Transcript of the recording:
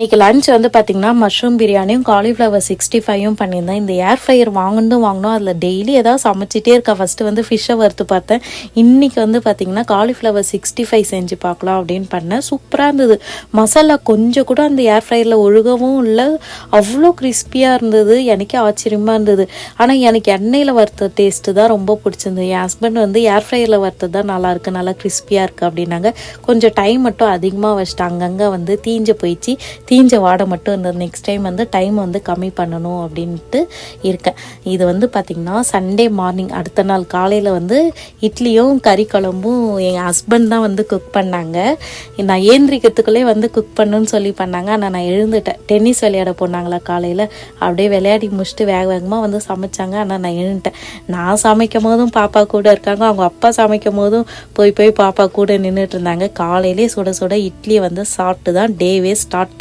இன்றைக்கி லஞ்ச் வந்து பார்த்திங்கன்னா மஷ்ரூம் பிரியாணியும் காலிஃப்ளவர் 65யும் பண்ணியிருந்தேன். இந்த ஏர் ஃப்ரையர் வாங்கணும் அதில் டெய்லி ஏதாவது சமைச்சிட்டே இருக்கா. ஃபஸ்ட்டு வந்து ஃபிஷ்ஷை வறுத்து பார்த்தேன். இன்றைக்கி வந்து பார்த்திங்கன்னா காலிஃப்ளவர் 65 செஞ்சு பார்க்கலாம் அப்படின்னு பண்ணேன். சூப்பராக இருந்தது. மசாலா கொஞ்சம் கூட அந்த ஏர் ஃப்ரையரில் ஒழுகவும் இல்லை, அவ்வளோ கிறிஸ்பியாக இருந்தது. எனக்கே ஆச்சரியமாக இருந்தது. ஆனால் எனக்கு எண்ணெயில் வறுத்த டேஸ்ட்டு தான் ரொம்ப பிடிச்சிருந்தது. என் ஹஸ்பண்ட் வந்து ஏர் ஃப்ரையரில் வறுத்தது தான் நல்லாயிருக்கு, நல்லா கிறிஸ்பியாக இருக்குது அப்படின்னாங்க. கொஞ்சம் டைம் மட்டும் அதிகமாக வச்சுட்டு அங்கங்கே வந்து தீஞ்சு போயிடுச்சு. தீஞ்ச வாடை மட்டும் இருந்தது. நெக்ஸ்ட் டைம் வந்து டைம் வந்து கம்மி பண்ணணும் அப்படின்ட்டு இருக்கேன். இது வந்து பார்த்திங்கன்னா சண்டே மார்னிங் அடுத்த நாள் காலையில் வந்து இட்லியும் கறி குழம்பும் எங்கள் ஹஸ்பண்ட் தான் வந்து குக் பண்ணாங்க. நான் ஏந்திரிக்கிறதுக்குள்ளே வந்து குக் பண்ணுன்னு சொல்லி பண்ணாங்க. ஆனால் நான் எழுந்துட்டேன். டென்னிஸ் விளையாட போனாங்களா காலையில், அப்படியே விளையாடி முடிச்சுட்டு வேகமாக வந்து சமைச்சாங்க. ஆனால் நான் எழுந்துட்டேன். நான் சமைக்கும் போதும் பாப்பா கூட இருக்காங்க, அவங்க அப்பா சமைக்கும் போதும் போய் பாப்பா கூட நின்றுட்டு இருந்தாங்க. காலையிலே சுட சுட இட்லியை வந்து சாப்பிட்டு தான் டேவே ஸ்டார்ட்